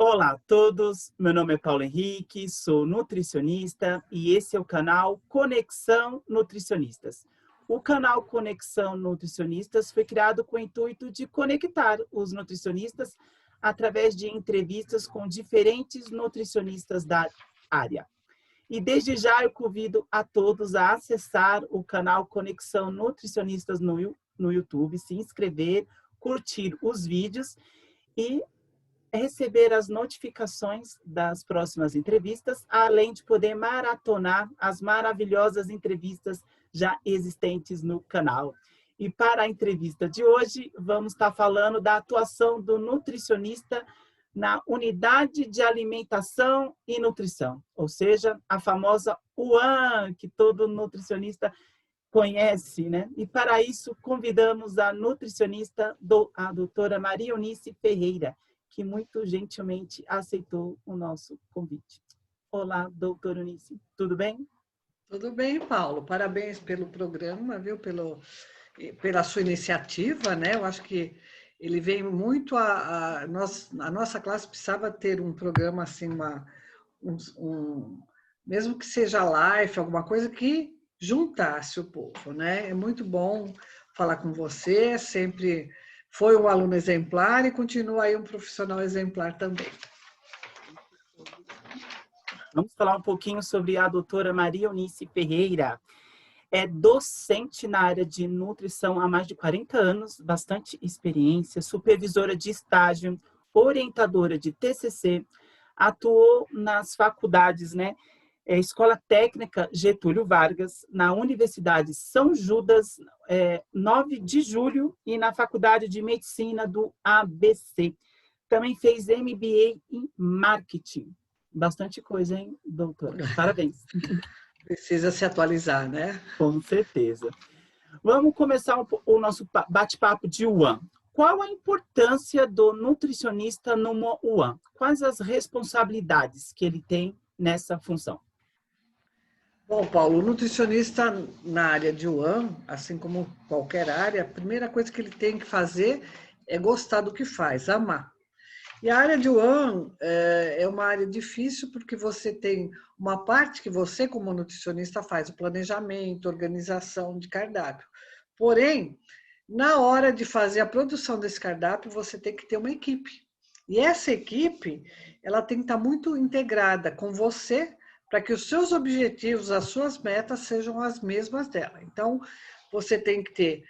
Olá a todos, meu nome é Paulo Henrique, sou nutricionista e esse é o canal Conexão Nutricionistas. O canal Conexão Nutricionistas foi criado com o intuito de conectar os nutricionistas através de entrevistas com diferentes nutricionistas da área. E desde já eu convido a todos a acessar o canal Conexão Nutricionistas no YouTube, se inscrever, curtir os vídeos e receber as notificações das próximas entrevistas, além de poder maratonar as maravilhosas entrevistas já existentes no canal. E para a entrevista de hoje, vamos estar falando da atuação do nutricionista na unidade de alimentação e nutrição, ou seja, a famosa UAN, que todo nutricionista conhece, né? E para isso, convidamos a nutricionista, a doutora Maria Eunice Ferreira, que muito gentilmente aceitou o nosso convite. Olá, doutora Eunice, tudo bem? Tudo bem, Paulo. Parabéns pelo programa, viu? Pela sua iniciativa, né? Eu acho que ele vem muito a nossa classe precisava ter um programa assim, mesmo que seja live, alguma coisa que juntasse o povo, né? É muito bom falar com você, sempre foi um aluno exemplar e continua aí um profissional exemplar também. Vamos falar um pouquinho sobre a doutora Maria Eunice Ferreira. É docente na área de nutrição há mais de 40 anos, bastante experiência, supervisora de estágio, orientadora de TCC, atuou nas faculdades, né? Escola Técnica Getúlio Vargas, na Universidade São Judas, 9 de julho, e na Faculdade de Medicina do ABC. Também fez MBA em Marketing. Bastante coisa, hein, doutora? Parabéns. Precisa se atualizar, né? Com certeza. Vamos começar o nosso bate-papo de UAN. Qual a importância do nutricionista numa UAN? Quais as responsabilidades que ele tem nessa função? Bom, Paulo, o nutricionista na área de UAN, assim como qualquer área, a primeira coisa que ele tem que fazer é gostar do que faz, amar. E a área de UAN é uma área difícil porque você tem uma parte que você, como nutricionista, faz o planejamento, organização de cardápio. Porém, na hora de fazer a produção desse cardápio, você tem que ter uma equipe. E essa equipe, ela tem que estar muito integrada com você para que os seus objetivos, as suas metas sejam as mesmas dela. Então, você tem que ter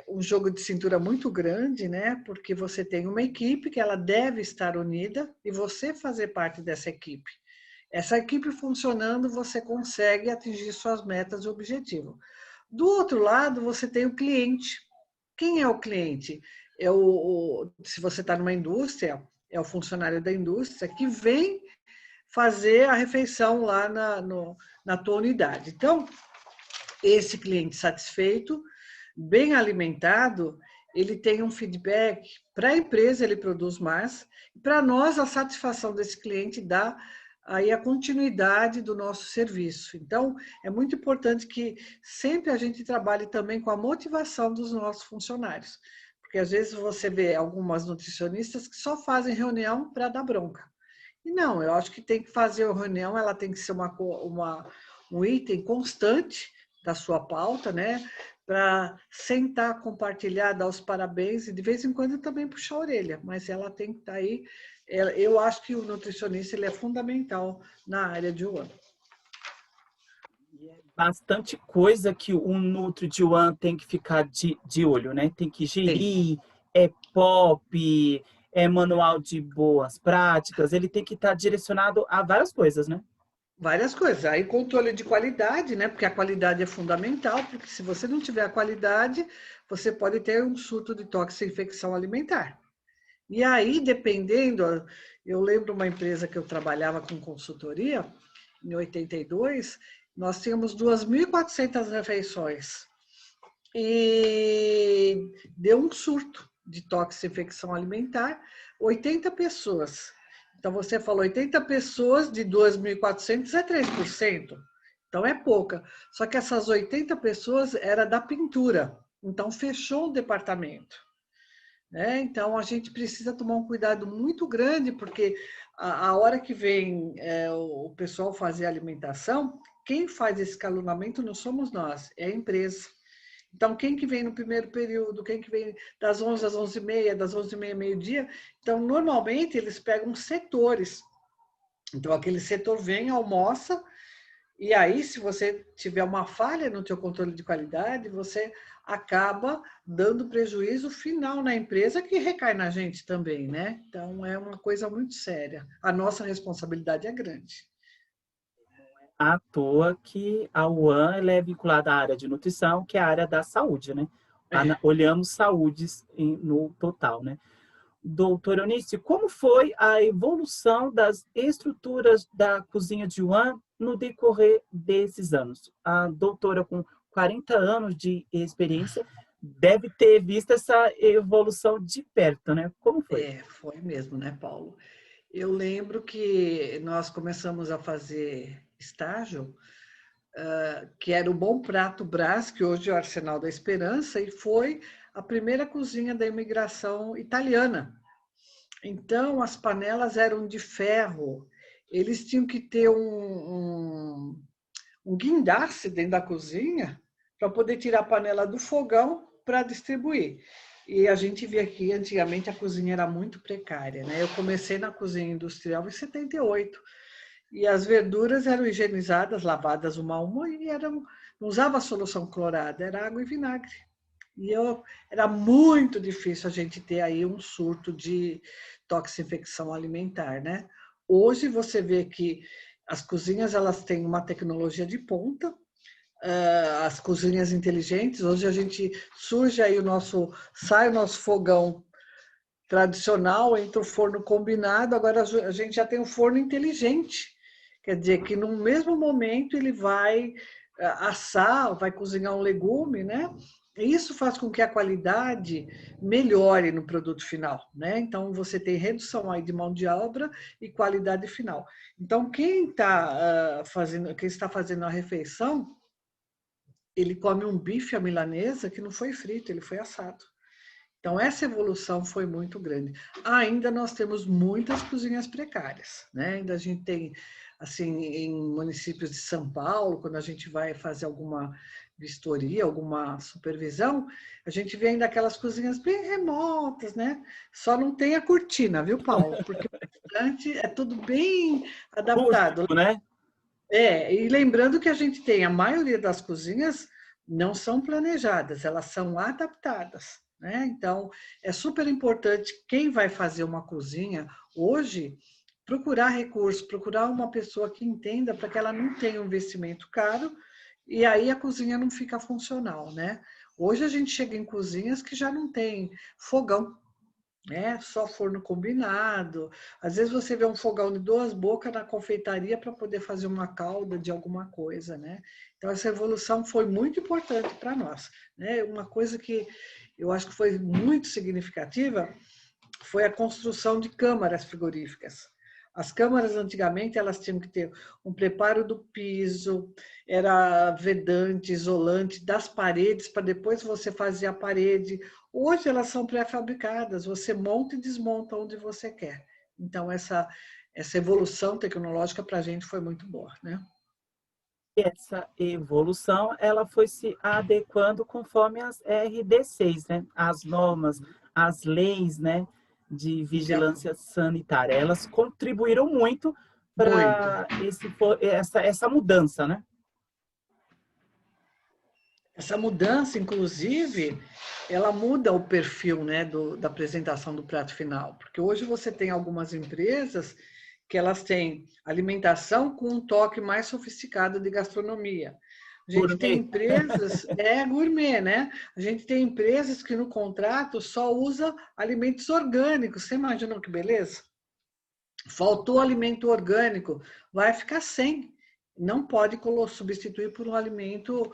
um jogo de cintura muito grande, né? Porque você tem uma equipe que ela deve estar unida e você fazer parte dessa equipe. Essa equipe funcionando, você consegue atingir suas metas e objetivos. Do outro lado, você tem o cliente. Quem é o cliente? Se você está numa indústria, é o funcionário da indústria que vem fazer a refeição lá na tua unidade. Então, esse cliente satisfeito, bem alimentado, ele tem um feedback para a empresa, ele produz mais, para nós a satisfação desse cliente dá aí a continuidade do nosso serviço. Então, é muito importante que sempre a gente trabalhe também com a motivação dos nossos funcionários, porque às vezes você vê algumas nutricionistas que só fazem reunião para dar bronca. E não, eu acho que tem que fazer a reunião, ela tem que ser um item constante da sua pauta, né? Para sentar, compartilhar, dar os parabéns e de vez em quando também puxar a orelha, mas ela tem que estar aí. Eu acho que o nutricionista ele é fundamental na área de UAN. Bastante coisa que o Nutri de UAN tem que ficar de olho, né? Tem que gerir, POP, manual de boas práticas, ele tem que estar direcionado a várias coisas, né? Várias coisas. Aí controle de qualidade, né? Porque a qualidade é fundamental, porque se você não tiver a qualidade, você pode ter um surto de toxina-infecção alimentar. E aí, dependendo, eu lembro uma empresa que eu trabalhava com consultoria, em 82, nós tínhamos 2.400 refeições. E deu um surto de toxina-infecção alimentar, 80 pessoas. Então, você falou 80 pessoas de 2.400 é 3%. Então, é pouca. Só que essas 80 pessoas era da pintura. Então, fechou o departamento. né? Então, a gente precisa tomar um cuidado muito grande, porque a hora que vem o pessoal fazer a alimentação, quem faz esse escalonamento não somos nós, é a empresa. Então, quem que vem no primeiro período, quem que vem das 11 às 11h30, das 11h30 meio-dia. Então, normalmente, eles pegam setores. Então, aquele setor vem, almoça, e aí, se você tiver uma falha no teu controle de qualidade, você acaba dando prejuízo final na empresa, que recai na gente também, né? Então, é uma coisa muito séria. A nossa responsabilidade é grande. À toa que a UAN ela é vinculada à área de nutrição, que é a área da saúde, né? É. Olhamos saúdes no total, né? Doutora Eunice, como foi a evolução das estruturas da cozinha de Wuhan no decorrer desses anos? A doutora, com 40 anos de experiência, deve ter visto essa evolução de perto, né? Como foi? Foi mesmo, né, Paulo? Eu lembro que nós começamos a fazer estágio, que era o Bom Prato Brás, que hoje é o Arsenal da Esperança, e foi a primeira cozinha da imigração italiana. Então, as panelas eram de ferro, eles tinham que ter um guindaste dentro da cozinha para poder tirar a panela do fogão para distribuir. E a gente via que antigamente a cozinha era muito precária, né? Eu comecei na cozinha industrial em 78 e as verduras eram higienizadas, lavadas uma a uma e não usava solução clorada, era água e vinagre. Era muito difícil a gente ter aí um surto de toxinfecção alimentar, né? Hoje você vê que as cozinhas elas têm uma tecnologia de ponta, as cozinhas inteligentes. Hoje a gente surge aí sai o nosso fogão tradicional, entra o forno combinado, agora a gente já tem um forno inteligente. Quer dizer que no mesmo momento ele vai assar, vai cozinhar um legume, né? Isso faz com que a qualidade melhore no produto final, né? Então você tem redução aí de mão de obra e qualidade final. Então quem está fazendo a refeição, ele come um bife à milanesa que não foi frito, ele foi assado. Então, essa evolução foi muito grande. Ainda nós temos muitas cozinhas precárias, né? Ainda a gente tem, assim, em municípios de São Paulo, quando a gente vai fazer alguma vistoria, alguma supervisão, a gente vê ainda aquelas cozinhas bem remotas, né? Só não tem a cortina, viu, Paulo? Porque o restante é tudo bem adaptado. Rústico, né? E lembrando que a gente tem, a maioria das cozinhas não são planejadas, elas são adaptadas, né? Então, é super importante quem vai fazer uma cozinha hoje procurar recursos, procurar uma pessoa que entenda para que ela não tenha um investimento caro e aí a cozinha não fica funcional, né? Hoje a gente chega em cozinhas que já não tem fogão, né? Só forno combinado. Às vezes você vê um fogão de duas bocas na confeitaria para poder fazer uma calda de alguma coisa, né? Então essa evolução foi muito importante para nós, né? Uma coisa que eu acho que foi muito significativa foi a construção de câmaras frigoríficas. As câmaras antigamente elas tinham que ter um preparo do piso, era vedante, isolante das paredes para depois você fazer a parede. Hoje elas são pré-fabricadas, você monta e desmonta onde você quer. Então essa evolução tecnológica para a gente foi muito boa, né? E essa evolução, ela foi se adequando conforme as RD6, né? As normas, as leis, né? De De acordo. vigilância sanitária. Elas contribuíram muito Muito. para essa mudança, né? Essa mudança, inclusive, ela muda o perfil, né, da apresentação do prato final, porque hoje você tem algumas empresas que elas têm alimentação com um toque mais sofisticado de gastronomia. A gente tem Gourmet. empresas, gourmet, né? A gente tem empresas que no contrato só usa alimentos orgânicos. Você imaginou que beleza? Faltou alimento orgânico, vai ficar sem. Não pode substituir por um alimento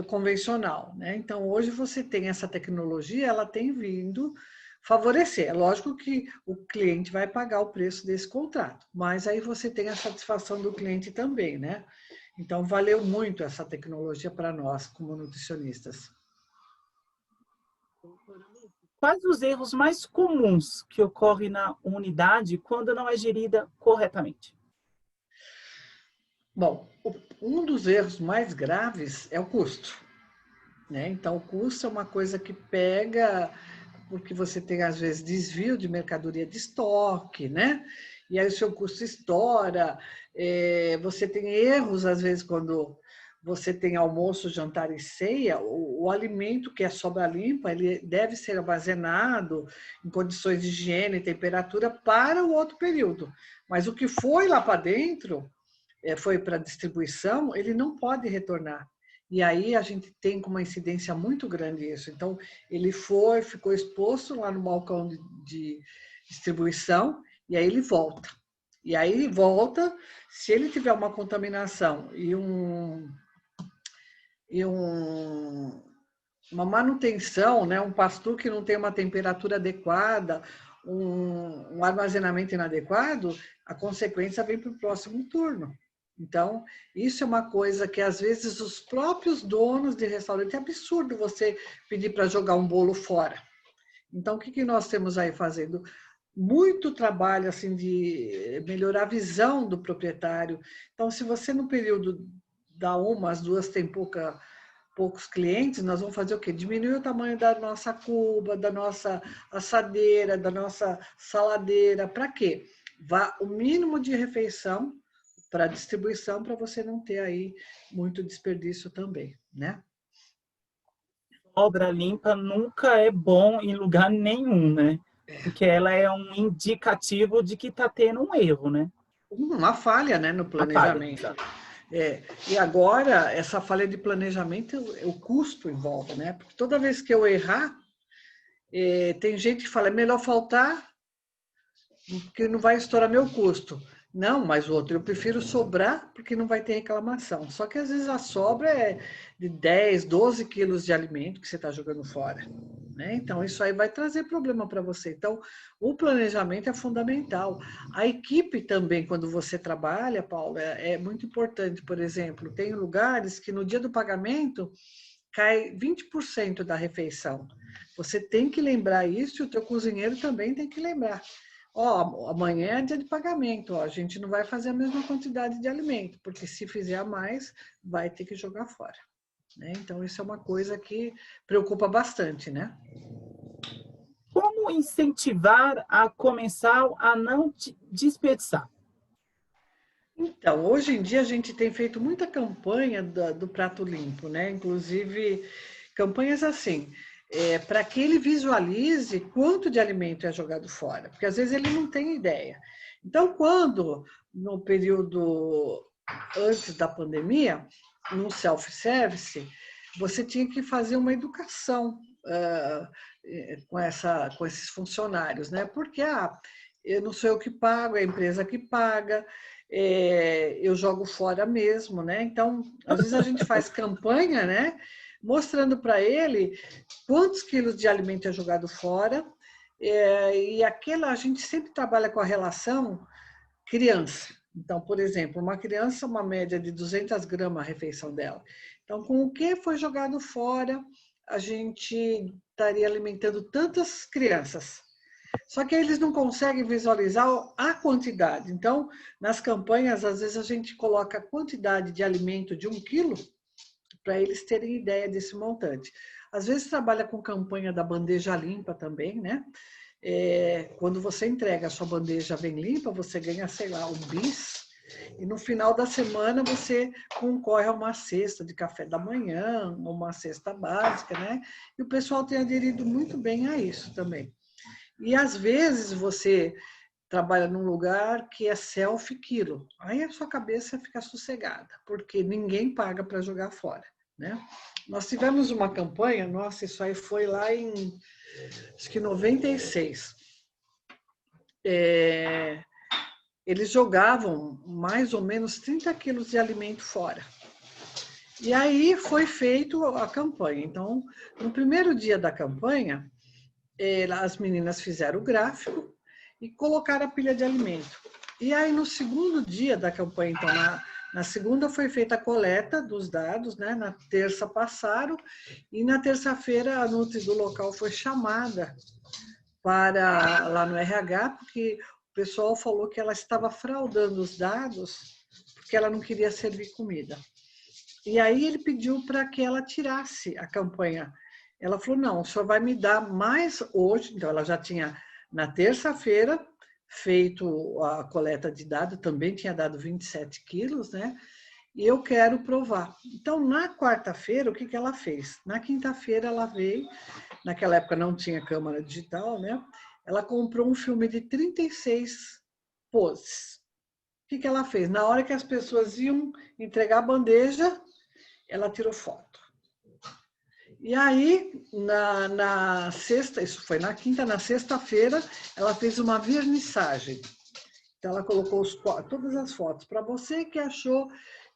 convencional, né? Então, hoje você tem essa tecnologia, ela tem vindo favorecer. É lógico que o cliente vai pagar o preço desse contrato, mas aí você tem a satisfação do cliente também, né? Então, valeu muito essa tecnologia para nós, como nutricionistas. Quais os erros mais comuns que ocorrem na unidade quando não é gerida corretamente? Bom, um dos erros mais graves é o custo, né? Então, o custo é uma coisa que pega, porque você tem, às vezes, desvio de mercadoria de estoque, né? E aí o seu custo estoura, você tem erros, às vezes, quando você tem almoço, jantar e ceia, o alimento que é sobra limpa, ele deve ser armazenado em condições de higiene e temperatura para o outro período. Mas o que foi lá para dentro, foi para distribuição, ele não pode retornar. E aí a gente tem com uma incidência muito grande isso. Então, ele ficou exposto lá no balcão de distribuição, e aí ele volta. E aí ele volta, se ele tiver uma contaminação uma manutenção, né, um pasto que não tem uma temperatura adequada, um armazenamento inadequado, a consequência vem para o próximo turno. Então, isso é uma coisa que, às vezes, os próprios donos de restaurante, é absurdo você pedir para jogar um bolo fora. Então, o que nós temos aí fazendo? Muito trabalho assim de melhorar a visão do proprietário. Então, se você no período da uma às duas tem poucos clientes, nós vamos fazer o quê? Diminuir o tamanho da nossa cuba, da nossa assadeira, da nossa saladeira. Para quê? Vá o mínimo de refeição para distribuição, para você não ter aí muito desperdício também, né? Obra limpa nunca é bom em lugar nenhum, né? Porque ela é um indicativo de que está tendo um erro, né? Uma falha, né, no A falha, planejamento. exato. E agora, essa falha de planejamento, o custo envolve, né? Porque toda vez que eu errar, tem gente que fala, é melhor faltar, porque não vai estourar meu custo. Não, mas o outro, eu prefiro sobrar, porque não vai ter reclamação. Só que às vezes a sobra é de 10, 12 quilos de alimento que você está jogando fora. Né? Então, isso aí vai trazer problema para você. Então, o planejamento é fundamental. A equipe também, quando você trabalha, Paula, é muito importante. Por exemplo, tem lugares que no dia do pagamento cai 20% da refeição. Você tem que lembrar isso e o teu cozinheiro também tem que lembrar. Ó, amanhã é dia de pagamento, ó, a gente não vai fazer a mesma quantidade de alimento, porque se fizer a mais, vai ter que jogar fora. Né? Então, isso é uma coisa que preocupa bastante, né? Como incentivar a comensal a não desperdiçar? Então, hoje em dia a gente tem feito muita campanha do prato limpo, né? Inclusive, campanhas assim, para que ele visualize quanto de alimento é jogado fora, porque às vezes ele não tem ideia. Então, quando no período antes da pandemia, no self-service, você tinha que fazer uma educação com esses funcionários, né? Porque eu não sou eu que pago, é a empresa que paga, eu jogo fora mesmo, né? Então, às vezes a gente faz campanha, né? Mostrando para ele quantos quilos de alimento é jogado fora, e aquela a gente sempre trabalha com a relação criança. Então, por exemplo, uma criança, uma média de 200 gramas a refeição dela. Então, com o que foi jogado fora, a gente estaria alimentando tantas crianças. Só que eles não conseguem visualizar a quantidade. Então, nas campanhas, às vezes a gente coloca a quantidade de alimento de 1 quilo para eles terem ideia desse montante. Às vezes trabalha com campanha da bandeja limpa também, né? Quando você entrega a sua bandeja bem limpa, você ganha, sei lá, um bis, e no final da semana você concorre a uma cesta de café da manhã, uma cesta básica, né? E o pessoal tem aderido muito bem a isso também. E às vezes você trabalha num lugar que é self-quilo, aí a sua cabeça fica sossegada, porque ninguém paga para jogar fora, né? Nós tivemos uma campanha, nossa, isso aí foi lá em, acho que 96. Eles jogavam mais ou menos 30 quilos de alimento fora. E aí foi feito a campanha. Então, no primeiro dia da campanha, as meninas fizeram o gráfico e colocaram a pilha de alimento. E aí, no segundo dia da campanha, então, Na segunda foi feita a coleta dos dados, né? Na terça passaram, e na terça-feira a Nutri do local foi chamada para lá no RH, porque o pessoal falou que ela estava fraudando os dados porque ela não queria servir comida. E aí ele pediu para que ela tirasse a campanha. Ela falou, não, o senhor vai me dar mais hoje. Então, ela já tinha, na terça-feira, feito a coleta de dados, também tinha dado 27 quilos, né? E eu quero provar. Então, na quarta-feira, o que que ela fez? Na quinta-feira, ela veio, naquela época não tinha câmera digital, né? Ela comprou um filme de 36 poses. O que que ela fez? Na hora que as pessoas iam entregar a bandeja, ela tirou foto. E aí, na sexta, isso foi na quinta, na sexta-feira, ela fez uma vernissagem. Então, ela colocou todas as fotos. Para você que achou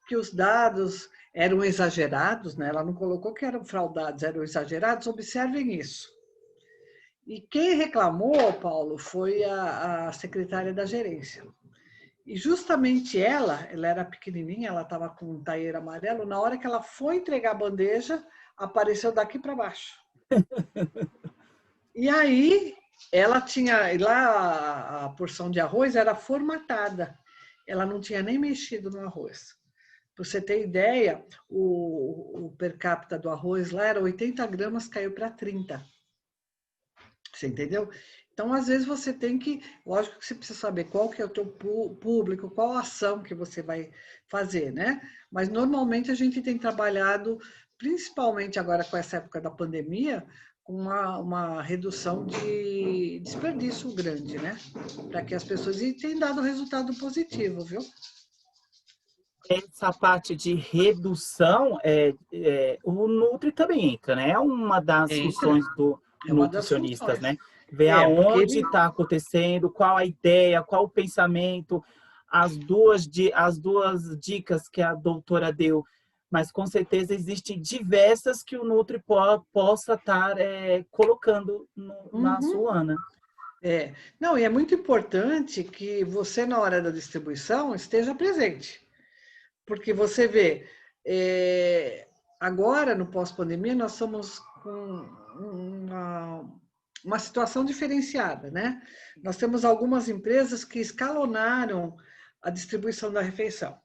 que os dados eram exagerados, né? Ela não colocou que eram fraudados, eram exagerados, observem isso. E quem reclamou, Paulo, foi a secretária da gerência. E justamente ela era pequenininha, ela estava com um taieiro amarelo, na hora que ela foi entregar a bandeja, apareceu daqui para baixo. E aí, ela tinha, lá a porção de arroz era formatada, ela não tinha nem mexido no arroz. Para você ter ideia, o per capita do arroz lá era 80 gramas, caiu para 30. Você entendeu? Então, às vezes, você tem que... Lógico que você precisa saber qual que é o teu público, qual a ação que você vai fazer, né? Mas, normalmente, a gente tem trabalhado, principalmente agora com essa época da pandemia, com uma redução de desperdício grande, né? Para que as pessoas... E tem dado resultado positivo, viu? Essa parte de redução, o Nutri também entra, né? É uma das Entra. funções do É uma das nutricionistas, funções. né? Ver Porque aonde ele... está acontecendo, qual a ideia, qual o pensamento, as duas dicas que a doutora deu. Mas, com certeza, existem diversas que o Nutri possa estar colocando na Uhum. sua, né? Não, e é muito importante que você, na hora da distribuição, esteja presente. Porque você vê, agora, no pós-pandemia, nós estamos com uma situação diferenciada, né? Nós temos algumas empresas que escalonaram a distribuição da refeição.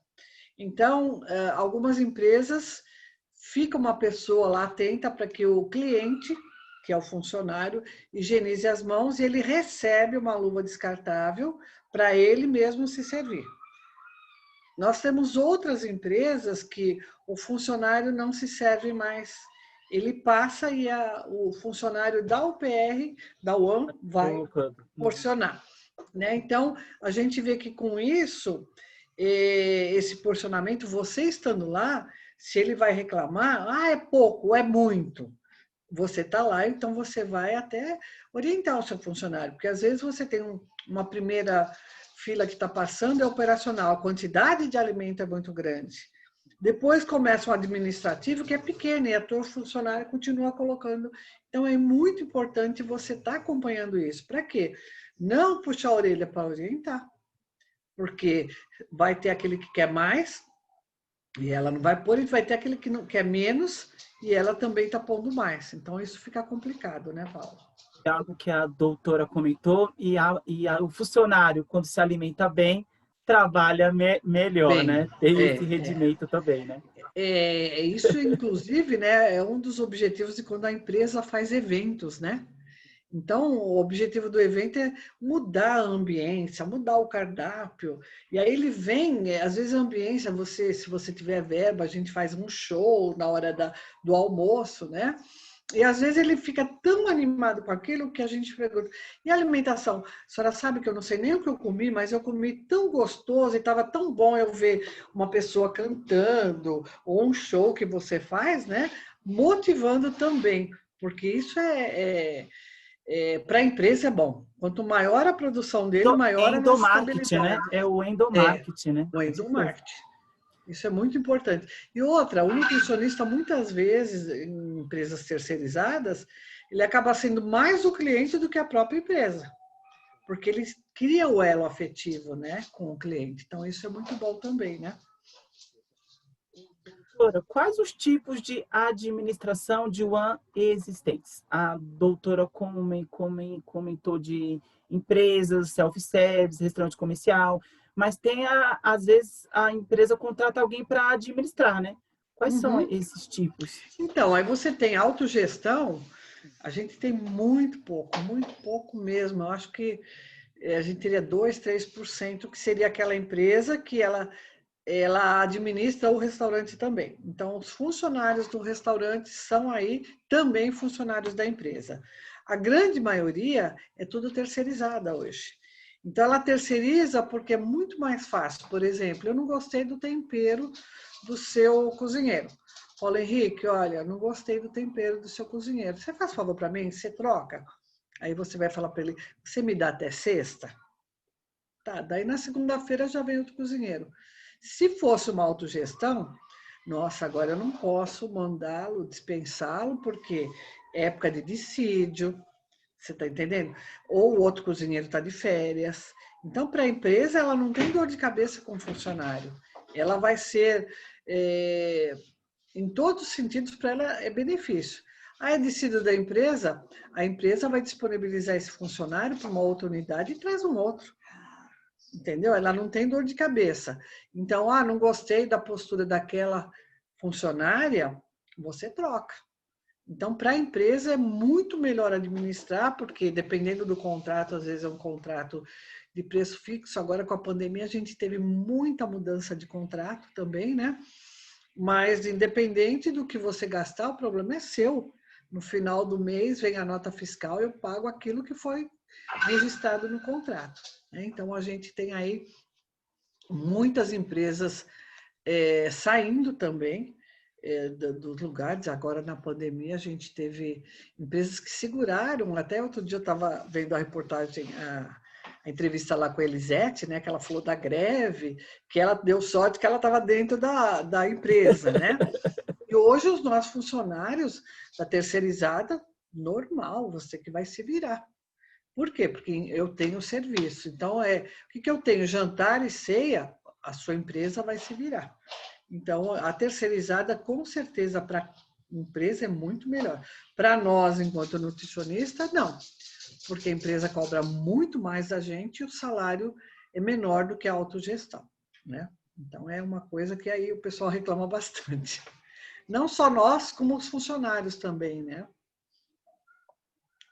Então, algumas empresas fica uma pessoa lá atenta para que o cliente, que é o funcionário, higienize as mãos e ele recebe uma luva descartável para ele mesmo se servir. Nós temos outras empresas que o funcionário não se serve mais. Ele passa e o funcionário da UPR, da UAM, vai Colocando. porcionar. Né? Então, a gente vê que com isso, esse porcionamento, você estando lá, se ele vai reclamar, é pouco, é muito. Você está lá, então você vai até orientar o seu funcionário, porque às vezes você tem uma primeira fila que está passando, é operacional, a quantidade de alimento é muito grande. Depois começa um administrativo que é pequeno e a tua funcionária continua colocando. Então é muito importante você estar acompanhando isso. Para quê? Não puxar a orelha para orientar, porque vai ter aquele que quer mais e ela não vai pôr, e vai ter aquele que não quer menos e ela também está pondo mais. Então isso fica complicado, né, Paulo? É algo que a doutora comentou, o funcionário, quando se alimenta bem, trabalha melhor, Bem, né? Tem esse rendimento também, né? isso, inclusive, né, é um dos objetivos de quando a empresa faz eventos, né? Então, o objetivo do evento é mudar a ambiência, mudar o cardápio. E aí ele vem, às vezes a ambiência, se você tiver verba, a gente faz um show na hora do almoço, né? E às vezes ele fica tão animado com aquilo que a gente pergunta, e a alimentação? A senhora sabe que eu não sei nem o que eu comi, mas eu comi tão gostoso e estava tão bom eu ver uma pessoa cantando, ou um show que você faz, né? Motivando também, porque isso para a empresa é bom. Quanto maior a produção dele, maior a nossa Endomarketing, né? estabilidade. É o É, endomarketing, né? o Com certeza. endomarketing. Isso é muito importante. E outra, o nutricionista, muitas vezes, em empresas terceirizadas, ele acaba sendo mais o cliente do que a própria empresa, porque ele cria o elo afetivo, né, com o cliente. Então, isso é muito bom também, né? Doutora, quais os tipos de administração de One existentes? A doutora comentou de empresas, self-service, restaurante comercial, mas tem, às vezes, a empresa contrata alguém para administrar, né? Quais são Uhum. esses tipos? Então, aí você tem autogestão, a gente tem muito pouco mesmo. Eu acho que a gente teria 2, 3%, que seria aquela empresa que ela administra o restaurante também. Então, os funcionários do restaurante são aí também funcionários da empresa. A grande maioria é tudo terceirizada hoje. Então, ela terceiriza porque é muito mais fácil. Por exemplo, eu não gostei do tempero do seu cozinheiro. Paulo Henrique, olha, não gostei do tempero do seu cozinheiro. Você faz favor para mim? Você troca? Aí você vai falar para ele, você me dá até sexta? Tá, daí na segunda-feira já vem outro cozinheiro. Se fosse uma autogestão, nossa, agora eu não posso mandá-lo, dispensá-lo, porque é época de dissídio, você está entendendo? Ou o outro cozinheiro está de férias. Então, para a empresa, ela não tem dor de cabeça com o funcionário. Ela vai ser, em todos os sentidos, para ela é benefício. Aí, é dissídio da empresa, a empresa vai disponibilizar esse funcionário para uma outra unidade e traz um outro. Entendeu? Ela não tem dor de cabeça. Então, não gostei da postura daquela funcionária, você troca. Então, para a empresa é muito melhor administrar, porque dependendo do contrato, às vezes é um contrato de preço fixo. Agora, com a pandemia, a gente teve muita mudança de contrato também, né? Mas, independente do que você gastar, o problema é seu. No final do mês, vem a nota fiscal, eu pago aquilo que foi registrado no contrato. Então, a gente tem aí muitas empresas saindo também dos lugares. Agora, na pandemia, a gente teve empresas que seguraram. Até outro dia eu estava vendo a reportagem, a entrevista lá com a Elisete, né, que ela falou da greve, que ela deu sorte que ela estava dentro da empresa, né? E hoje os nossos funcionários da terceirizada, normal, você que vai se virar. Por quê? Porque eu tenho serviço. Então, o que eu tenho? Jantar e ceia, a sua empresa vai se virar. Então, a terceirizada, com certeza, para a empresa é muito melhor. Para nós, enquanto nutricionista, não. Porque a empresa cobra muito mais da gente e o salário é menor do que a autogestão, né? Então, é uma coisa que aí o pessoal reclama bastante. Não só nós, como os funcionários também, né?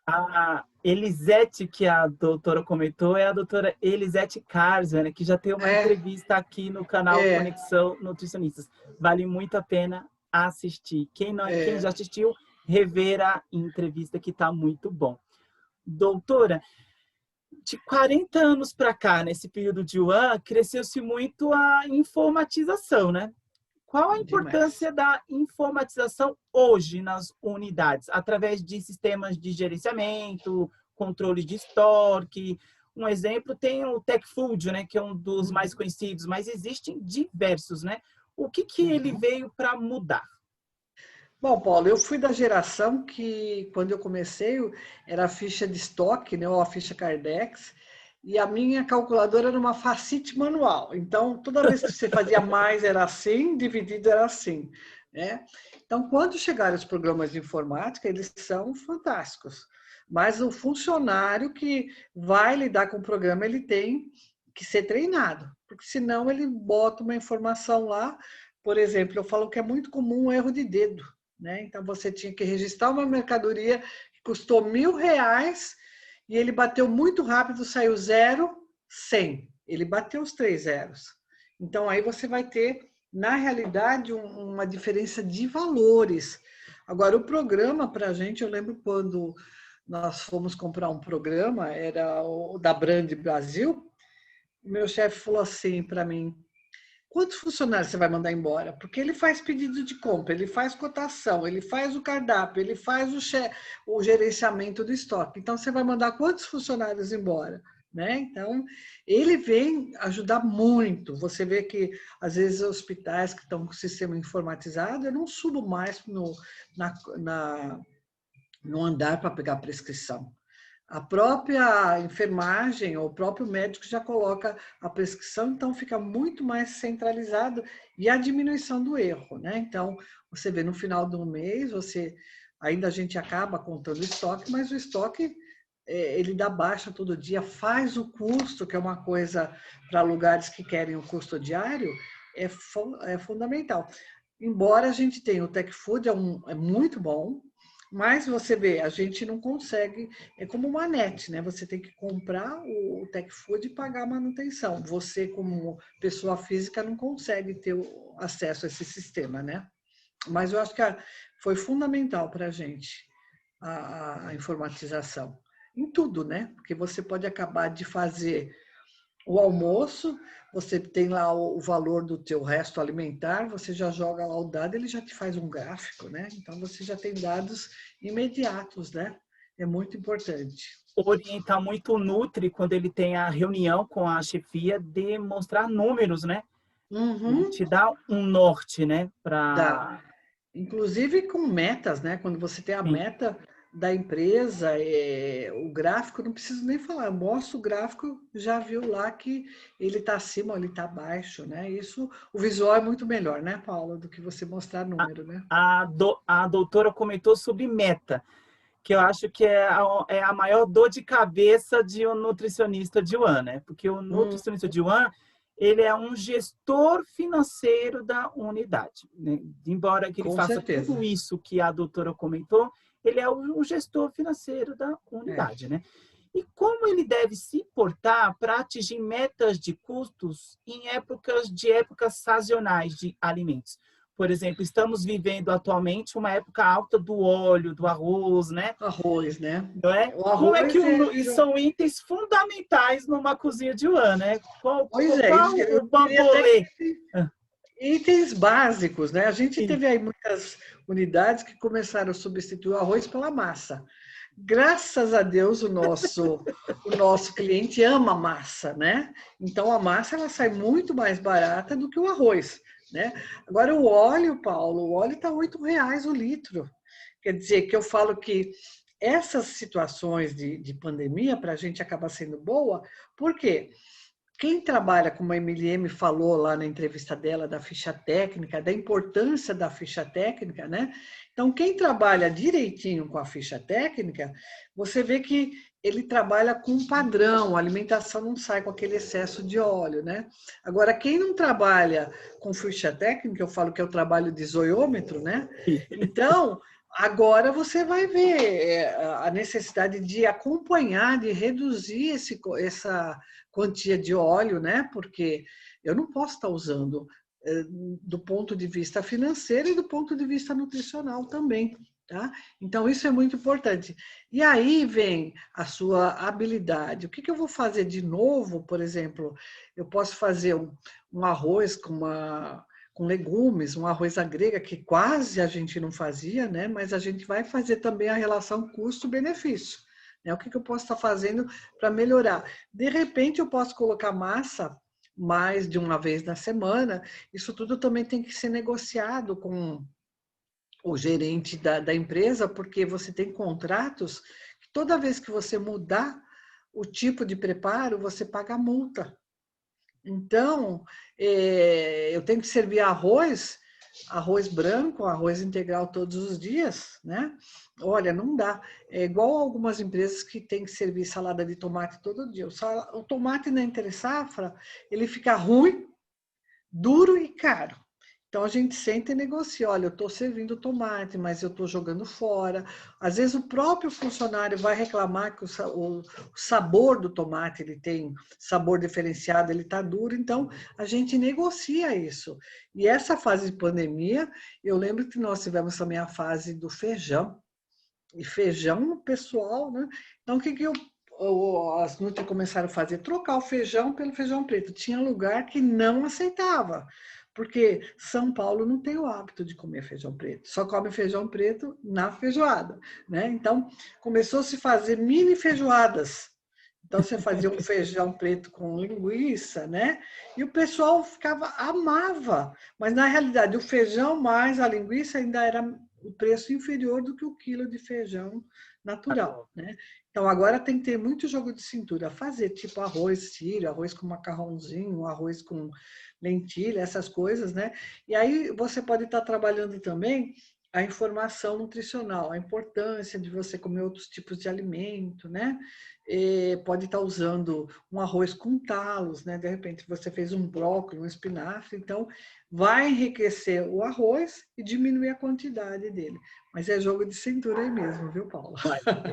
A Elisete, que a doutora comentou, é a doutora Elisete Karzner, né, que já tem uma É, entrevista aqui no canal é, Conexão Nutricionistas. Vale muito a pena assistir. Quem já é. assistiu, rever a entrevista, que está muito bom. Doutora, de 40 anos para cá, nesse período de Wuhan, cresceu-se muito a informatização, né? Qual a Demais. importância da informatização hoje nas unidades? Através de sistemas de gerenciamento, controle de estoque. Um exemplo tem o Tech Food, né, que é um dos mais Uhum, conhecidos, mas existem diversos, né? O que ele uhum. veio para mudar? Bom, Paulo, eu fui da geração que, quando eu comecei, era a ficha de estoque, né, ou a ficha Cardex, e a minha calculadora era uma facite manual. Então, toda vez que você fazia mais era assim, dividido era assim, né? Então, quando chegaram os programas de informática, eles são fantásticos. Mas o funcionário que vai lidar com o programa, ele tem que ser treinado, porque senão ele bota uma informação lá. Por exemplo, eu falo que é muito comum um erro de dedo, né? Então, você tinha que registrar uma mercadoria que custou R$ 1.000 e ele bateu muito rápido, saiu 0, 100. Ele bateu os 3 zeros. Então, aí você vai ter, na realidade, uma diferença de valores. Agora, o programa, para a gente, eu lembro quando nós fomos comprar um programa, era o da Brand Brasil, o meu chefe falou assim para mim: quantos funcionários você vai mandar embora? Porque ele faz pedido de compra, ele faz cotação, ele faz o cardápio, ele faz o gerenciamento do estoque. Então, você vai mandar quantos funcionários embora? Né? Então, ele vem ajudar muito. Você vê que, às vezes, hospitais que estão com o sistema informatizado, eu não subo mais na, no andar para pegar prescrição. A própria enfermagem ou o próprio médico já coloca a prescrição, então fica muito mais centralizado e a diminuição do erro, né? Então, você vê no final do mês, ainda a gente acaba contando o estoque, mas o estoque ele dá baixa todo dia, faz o custo, que é uma coisa para lugares que querem o custo diário, é fundamental. Embora a gente tenha o Tech Food, é muito bom, mas você vê, a gente não consegue, é como uma net, né? Você tem que comprar o Tech Food e pagar a manutenção. Você, como pessoa física, não consegue ter acesso a esse sistema, né? Mas eu acho que foi fundamental para a gente a informatização. Em tudo, né? Porque você pode acabar de fazer o almoço, você tem lá o valor do teu resto alimentar, você já joga lá o dado, ele já te faz um gráfico, né? Então você já tem dados imediatos, né? É muito importante. Orientar muito o Nutri quando ele tem a reunião com a chefia de mostrar números, né? Ele Uhum, te dá um norte, né? dá. Para Inclusive com metas, né? Quando você tem a meta da empresa, o gráfico, não preciso nem falar, eu mostro o gráfico, já viu lá que ele está acima ou ele está abaixo, né? Isso, o visual é muito melhor, né, Paula, do que você mostrar número, né? a doutora comentou sobre meta, que eu acho que é a maior dor de cabeça de um nutricionista de One, né? Porque o Hum, nutricionista de One, ele é um gestor financeiro da unidade, né? Embora que ele com faça certeza. tudo isso que a doutora comentou, ele é o gestor financeiro da É. unidade, né? E como ele deve se portar para atingir metas de custos em épocas sazonais de alimentos? Por exemplo, estamos vivendo atualmente uma época alta do óleo, do arroz, né? Arroz, né? Não é? O Como é que arroz e são itens fundamentais numa cozinha de One, né? Pois é, Qual isso que o eu diria até bambolê? que itens básicos, né? A gente teve aí muitas unidades que começaram a substituir o arroz pela massa. Graças a Deus, o nosso cliente ama massa, né? Então, a massa ela sai muito mais barata do que o arroz, né? Agora, o óleo, Paulo, o óleo está R$ 8 o litro. Quer dizer, que eu falo que essas situações de pandemia, para a gente acaba sendo boa, por quê? Quem trabalha, como a MLM falou lá na entrevista dela, da ficha técnica, da importância da ficha técnica, né? Então, quem trabalha direitinho com a ficha técnica, você vê que ele trabalha com um padrão, a alimentação não sai com aquele excesso de óleo, né? Agora, quem não trabalha com ficha técnica, eu falo que é o trabalho de zoiômetro, né? Então, agora você vai ver a necessidade de acompanhar, de reduzir essa quantia de óleo, né? Porque eu não posso estar usando do ponto de vista financeiro e do ponto de vista nutricional também, tá? Então, isso é muito importante. E aí vem a sua habilidade. O que eu vou fazer de novo, por exemplo? Eu posso fazer um arroz com legumes, um arroz à grega, que quase a gente não fazia, né? Mas a gente vai fazer também a relação custo-benefício. Né? O que eu posso estar fazendo para melhorar? De repente, eu posso colocar massa mais de uma vez na semana. Isso tudo também tem que ser negociado com o gerente da empresa, porque você tem contratos que toda vez que você mudar o tipo de preparo, você paga multa. Então, eu tenho que servir arroz branco, arroz integral todos os dias, né? Olha, não dá. É igual algumas empresas que têm que servir salada de tomate todo dia. O tomate na entre safra, ele fica ruim, duro e caro. Então a gente senta e negocia, olha, eu estou servindo tomate, mas eu estou jogando fora. Às vezes o próprio funcionário vai reclamar que o sabor do tomate ele tem sabor diferenciado, ele está duro, então a gente negocia isso. E essa fase de pandemia, eu lembro que nós tivemos também a fase do feijão. E feijão, pessoal, né? Então o que as Nutri começaram a fazer? Trocar o feijão pelo feijão preto. Tinha lugar que não aceitava. Porque São Paulo não tem o hábito de comer feijão preto, só come feijão preto na feijoada, né? Então, começou a se fazer mini feijoadas. Então, você fazia um feijão preto com linguiça, né? E o pessoal amava. Mas, na realidade, o feijão mais a linguiça ainda era o preço inferior do que o quilo de feijão natural, né? Então, agora tem que ter muito jogo de cintura. Fazer tipo arroz sírio, arroz com macarrãozinho, arroz com lentilha, essas coisas, né? E aí você pode estar trabalhando também a informação nutricional, a importância de você comer outros tipos de alimento, né? Pode estar usando um arroz com talos, né? De repente você fez um brócolis, um espinafre, então vai enriquecer o arroz e diminuir a quantidade dele. Mas é jogo de cintura aí mesmo, viu, Paula?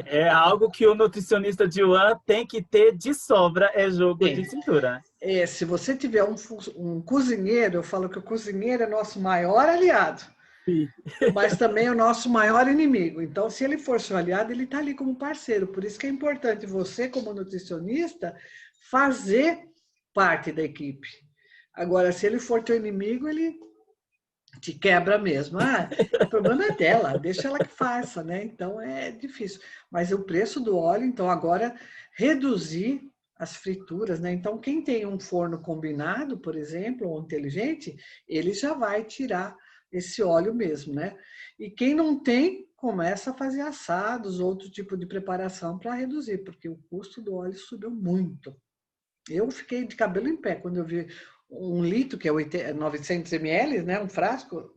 É algo que o nutricionista de Yuan tem que ter de sobra, é jogo de Sim. cintura. Se você tiver um cozinheiro, eu falo que o cozinheiro é nosso maior aliado, Sim. mas também é o nosso maior inimigo. Então, se ele for seu aliado, ele está ali como parceiro. Por isso que é importante você, como nutricionista, fazer parte da equipe. Agora, se ele for teu inimigo, ele te quebra mesmo. O problema é dela, deixa ela que faça, né? Então, é difícil. Mas o preço do óleo, então, agora, reduzir as frituras, né? Então, quem tem um forno combinado, por exemplo, ou inteligente, ele já vai tirar esse óleo mesmo, né? E quem não tem, começa a fazer assados, outro tipo de preparação para reduzir, porque o custo do óleo subiu muito. Eu fiquei de cabelo em pé quando eu vi 1 litro, que é 900 ml, né? Um frasco, R$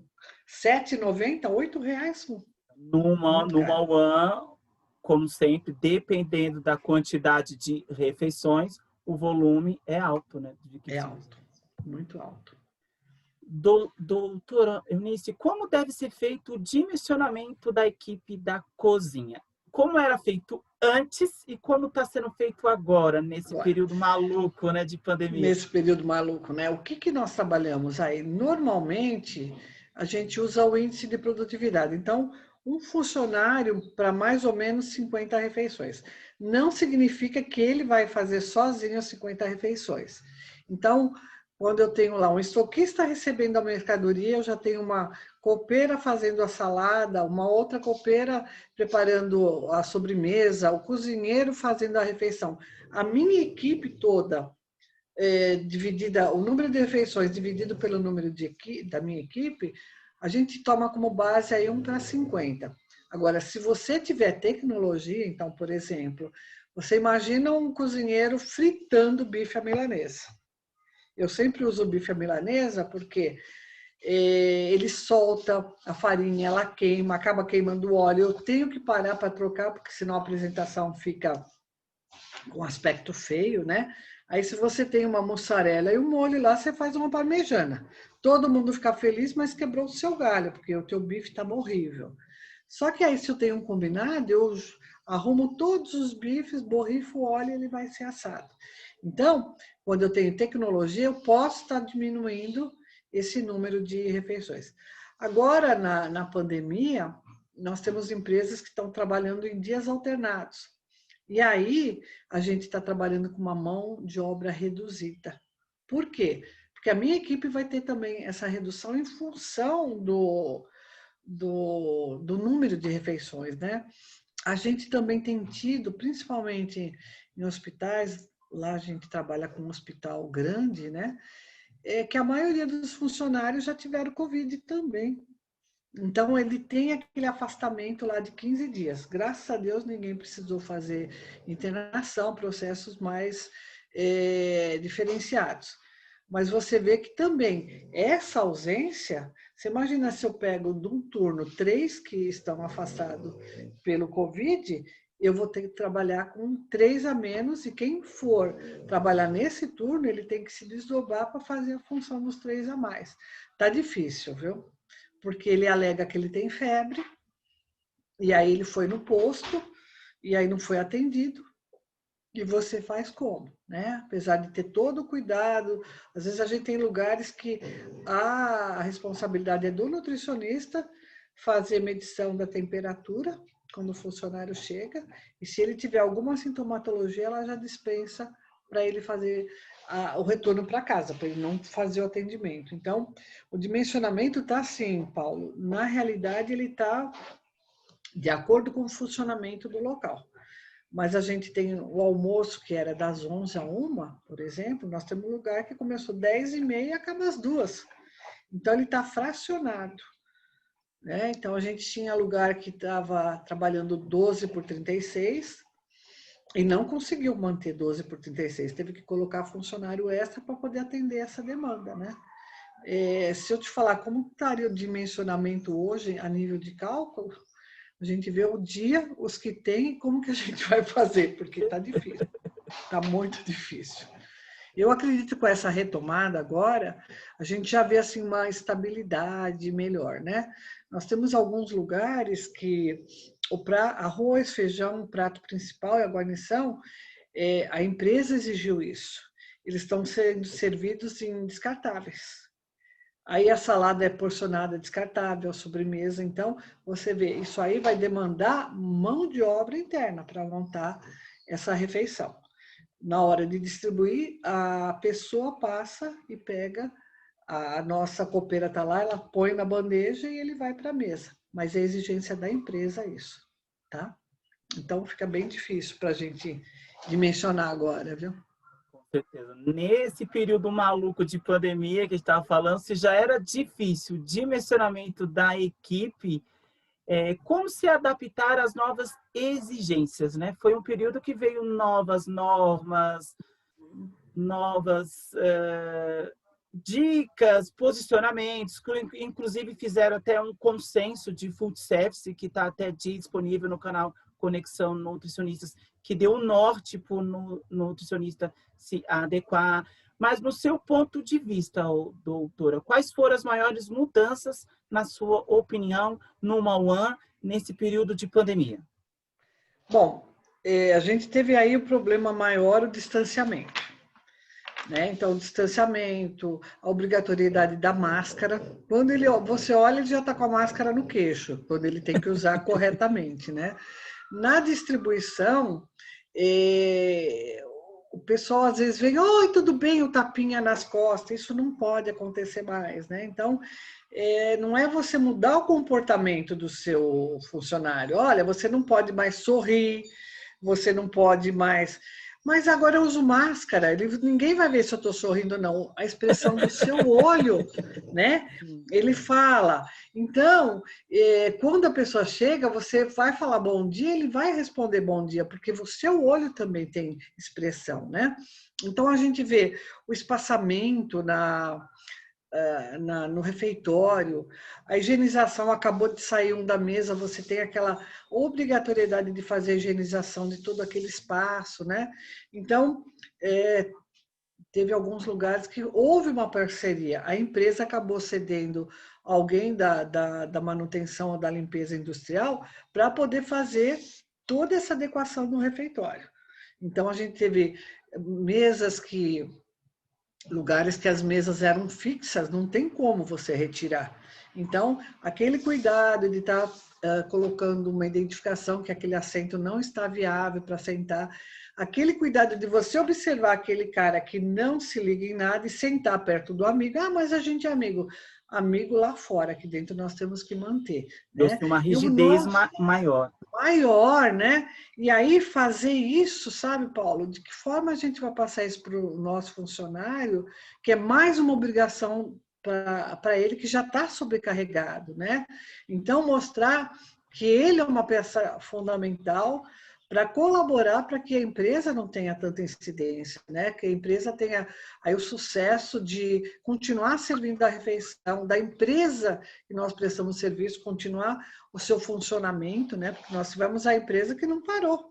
7,90, R$ 8. Muito Numa caro. Yuan, como sempre, dependendo da quantidade de refeições, o volume é alto, né? É alto, muito alto. Doutora Eunice, como deve ser feito o dimensionamento da equipe da cozinha? Como era feito antes e como está sendo feito agora, nesse Agora, período maluco, né, de pandemia? nesse período maluco, né? O que nós trabalhamos aí? Normalmente, a gente usa o índice de produtividade. Então, um funcionário para mais ou menos 50 refeições. Não significa que ele vai fazer sozinho as 50 refeições. Então, quando eu tenho lá um estoquista recebendo a mercadoria, eu já tenho uma copeira fazendo a salada, uma outra copeira preparando a sobremesa, o cozinheiro fazendo a refeição. A minha equipe toda dividida, o número de refeições dividido pelo número da minha equipe, a gente toma como base aí 1:50. Agora, se você tiver tecnologia, então, por exemplo, você imagina um cozinheiro fritando bife à milanesa. Eu sempre uso o bife à milanesa porque ele solta a farinha, ela queima, acaba queimando o óleo. Eu tenho que parar para trocar, porque senão a apresentação fica com aspecto feio, né? Aí, se você tem uma mussarela e um molho lá, você faz uma parmegiana. Todo mundo fica feliz, mas quebrou o seu galho, porque o teu bife estava horrível. Só que aí, se eu tenho um combinado, eu arrumo todos os bifes, borrifo o óleo e ele vai ser assado. Então, quando eu tenho tecnologia, eu posso estar diminuindo esse número de refeições. Agora, na pandemia, nós temos empresas que estão trabalhando em dias alternados. E aí, a gente está trabalhando com uma mão de obra reduzida. Por quê? Porque a minha equipe vai ter também essa redução em função do número de refeições, né? A gente também tem tido, principalmente em hospitais, lá a gente trabalha com um hospital grande, né? Que a maioria dos funcionários já tiveram Covid também. Então, ele tem aquele afastamento lá de 15 dias. Graças a Deus, ninguém precisou fazer internação, processos mais diferenciados. Mas você vê que também essa ausência, você imagina se eu pego de um turno 3 que estão afastados pelo Covid, eu vou ter que trabalhar com 3 a menos, e quem for trabalhar nesse turno, ele tem que se desdobrar para fazer a função dos 3 a mais. Tá difícil, viu? Porque ele alega que ele tem febre, e aí ele foi no posto, e aí não foi atendido, e você faz como, né? Apesar de ter todo o cuidado, às vezes a gente tem lugares que a responsabilidade é do nutricionista fazer medição da temperatura quando o funcionário chega, e se ele tiver alguma sintomatologia, ela já dispensa para ele fazer o retorno para casa, para ele não fazer o atendimento. Então, o dimensionamento está assim, Paulo, na realidade ele está de acordo com o funcionamento do local. Mas a gente tem o almoço, que era das 11 a 1, por exemplo, nós temos um lugar que começou 10h30 e acaba às 2. Então, ele está fracionado. Né? Então, a gente tinha lugar que estava trabalhando 12 por 36, E não conseguiu manter 12 por 36, teve que colocar funcionário extra para poder atender essa demanda, né? Se eu te falar como estaria o dimensionamento hoje a nível de cálculo, a gente vê o dia, os que tem, como que a gente vai fazer, porque está difícil, está muito difícil. Eu acredito que com essa retomada agora, a gente já vê assim, uma estabilidade melhor, né? Nós temos alguns lugares que arroz, feijão, prato principal e a guarnição, a empresa exigiu isso. Eles estão sendo servidos em descartáveis. Aí a salada é porcionada descartável, sobremesa. Então, você vê, isso aí vai demandar mão de obra interna para montar essa refeição. Na hora de distribuir, a pessoa passa e pega, a nossa copeira está lá, ela põe na bandeja e ele vai para a mesa. Mas é exigência da empresa isso, tá? Então, fica bem difícil para a gente dimensionar agora, viu? Com certeza. Nesse período maluco de pandemia que a gente estava falando, se já era difícil o dimensionamento da equipe, como se adaptar às novas exigências, né? Foi um período que veio novas normas, novas dicas, posicionamentos, que inclusive fizeram até um consenso de food service, que está até disponível no canal Conexão Nutricionistas, que deu um norte para o nutricionista se adequar. Mas, no seu ponto de vista, doutora, quais foram as maiores mudanças, na sua opinião, no Mauã, nesse período de pandemia? Bom, a gente teve aí o problema maior, o distanciamento. Né? Então, o distanciamento, a obrigatoriedade da máscara. Quando você olha, ele já está com a máscara no queixo, quando ele tem que usar corretamente. Né? Na distribuição, o pessoal às vezes vem, oi, tudo bem, o tapinha nas costas. Isso não pode acontecer mais. Né? Então, não é você mudar o comportamento do seu funcionário. Olha, você não pode mais sorrir, você não pode mais... Mas agora eu uso máscara, ninguém vai ver se eu estou sorrindo ou não. A expressão do seu olho, né? Ele fala. Então, quando a pessoa chega, você vai falar bom dia, ele vai responder bom dia, porque o seu olho também tem expressão, né? Então, a gente vê o espaçamento no refeitório, a higienização acabou de sair da mesa, você tem aquela obrigatoriedade de fazer a higienização de todo aquele espaço, né? Então, teve alguns lugares que houve uma parceria, a empresa acabou cedendo alguém da manutenção ou da limpeza industrial para poder fazer toda essa adequação no refeitório. Então, a gente teve lugares que as mesas eram fixas, não tem como você retirar. Então, aquele cuidado de estar colocando uma identificação que aquele assento não está viável para sentar, aquele cuidado de você observar aquele cara que não se liga em nada e sentar perto do amigo, mas a gente é amigo. Amigo lá fora, aqui dentro nós temos que manter. Né? Deu-se uma rigidez maior. Maior, né? E aí fazer isso, sabe, Paulo? De que forma a gente vai passar isso para o nosso funcionário, que é mais uma obrigação para ele que já está sobrecarregado, né? Então, mostrar que ele é uma peça fundamental para colaborar para que a empresa não tenha tanta incidência, né? Que a empresa tenha aí o sucesso de continuar servindo da refeição, da empresa que nós prestamos serviço, continuar o seu funcionamento, né? Porque nós tivemos a empresa que não parou.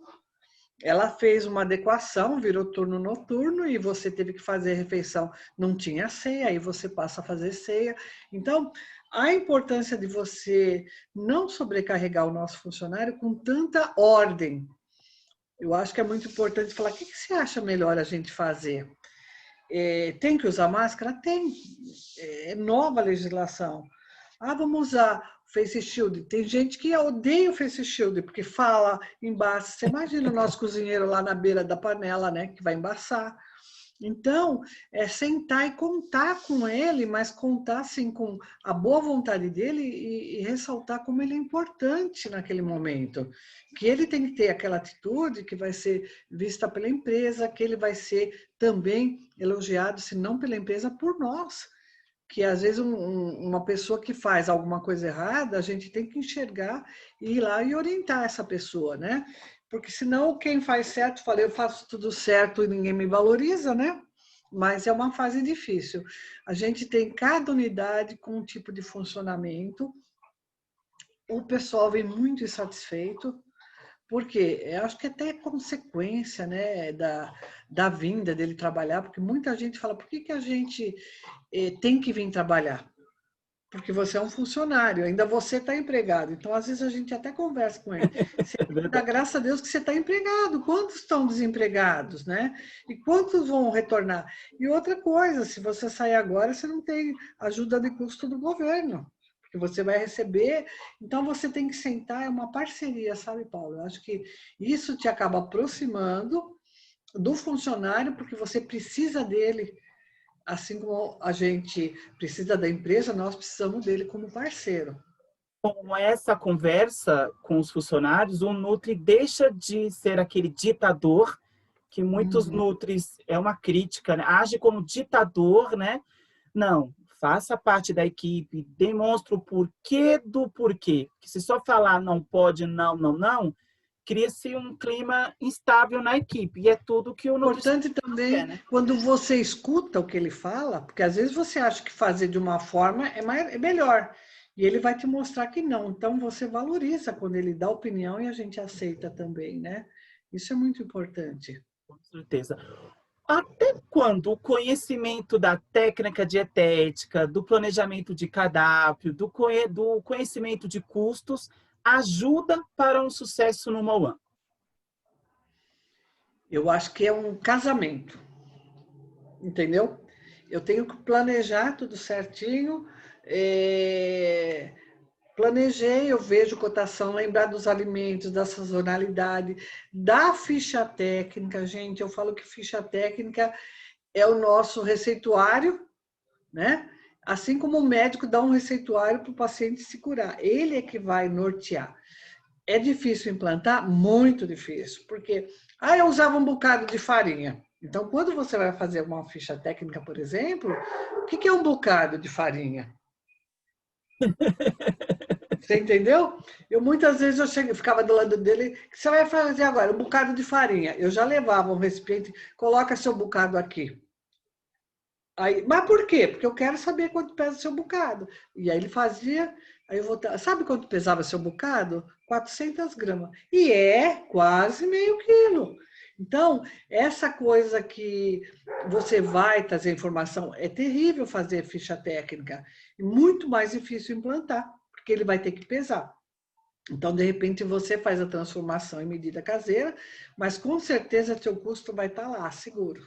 Ela fez uma adequação, virou turno noturno e você teve que fazer a refeição. Não tinha ceia, aí você passa a fazer ceia. Então, a importância de você não sobrecarregar o nosso funcionário com tanta ordem. Eu acho que é muito importante falar, o que você acha melhor a gente fazer? Tem que usar máscara? Tem. É nova legislação. Vamos usar o Face Shield. Tem gente que odeia o Face Shield, porque fala, embaça. Você imagina o nosso cozinheiro lá na beira da panela, né? Que vai embaçar. Então, é sentar e contar com ele, mas contar assim com a boa vontade dele e ressaltar como ele é importante naquele momento. Que ele tem que ter aquela atitude que vai ser vista pela empresa, que ele vai ser também elogiado, se não pela empresa, por nós. Que às vezes uma pessoa que faz alguma coisa errada, a gente tem que enxergar e ir lá e orientar essa pessoa, né? Porque senão quem faz certo, falei, eu faço tudo certo e ninguém me valoriza, né? Mas é uma fase difícil. A gente tem cada unidade com um tipo de funcionamento. O pessoal vem muito insatisfeito, porque eu acho que até é consequência, né, da vinda dele trabalhar, porque muita gente fala, por que a gente tem que vir trabalhar? Porque você é um funcionário, ainda você está empregado. Então, às vezes, a gente até conversa com ele. Você É dá verdade. graças a Deus que você está empregado. Quantos estão desempregados, né? E quantos vão retornar? E outra coisa, se você sair agora, você não tem ajuda de custo do governo, porque você vai receber. Então, você tem que sentar, é uma parceria, sabe, Paulo? Eu acho que isso te acaba aproximando do funcionário, porque você precisa dele. Assim como a gente precisa da empresa, nós precisamos dele como parceiro. Com essa conversa com os funcionários, o Nutri deixa de ser aquele ditador que muitos Uhum. Nutris, é uma crítica, né? Age como ditador, né? Não, faça parte da equipe, demonstre o porquê do porquê. Que se só falar não pode, não, não, não, cria-se um clima instável na equipe. E é tudo que o nutricionista Importante quer, também, né? quando você escuta o que ele fala, porque às vezes você acha que fazer de uma forma é melhor, e ele vai te mostrar que não. Então, você valoriza quando ele dá opinião e a gente aceita também, né? Isso é muito importante. Com certeza. Até quando o conhecimento da técnica dietética, do planejamento de cardápio, do conhecimento de custos ajuda para um sucesso no Moan? Eu acho que é um casamento, entendeu? Eu tenho que planejar tudo certinho, é, planejei, eu vejo cotação, lembrar dos alimentos, da sazonalidade, da ficha técnica, gente. Eu falo que ficha técnica é o nosso receituário, né? Assim como o médico dá um receituário para o paciente se curar, ele é que vai nortear. É difícil implantar? Muito difícil, porque eu usava um bocado de farinha. Então, quando você vai fazer uma ficha técnica, por exemplo, o que é um bocado de farinha? Você entendeu? Eu muitas vezes ficava do lado dele, o que você vai fazer agora? Um bocado de farinha. Eu já levava um recipiente, coloca seu bocado aqui. Aí, mas por quê? Porque eu quero saber quanto pesa seu bocado. E aí ele fazia, aí eu voltava. Sabe quanto pesava seu bocado? 400 gramas. E é quase meio quilo. Então, essa coisa que você vai trazer informação, é terrível fazer ficha técnica. E muito mais difícil implantar, porque ele vai ter que pesar. Então, de repente, você faz a transformação em medida caseira, mas com certeza seu custo vai estar lá, seguro.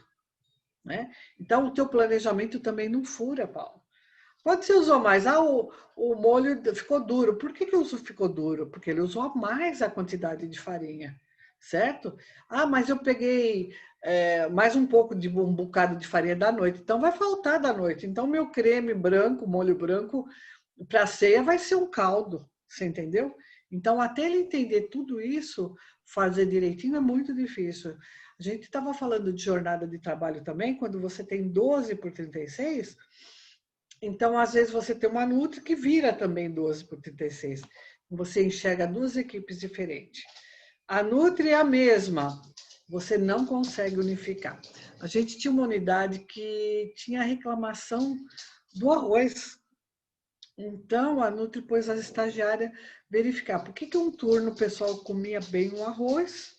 Né? Então, o teu planejamento também não fura, Paulo. Quando você usou mais, o molho ficou duro. Por que o uso ficou duro? Porque ele usou mais a quantidade de farinha, certo? Mas eu peguei mais um pouco de um bocado de farinha da noite, então vai faltar da noite. Então, meu creme branco, molho branco, para a ceia vai ser um caldo, você entendeu? Então, até ele entender tudo isso, fazer direitinho é muito difícil. A gente estava falando de jornada de trabalho também, quando você tem 12 por 36, então, às vezes, você tem uma Nutri que vira também 12 por 36. Você enxerga duas equipes diferentes. A Nutri é a mesma, você não consegue unificar. A gente tinha uma unidade que tinha reclamação do arroz. Então, a Nutri pôs as estagiárias verificar por que um turno o pessoal comia bem o arroz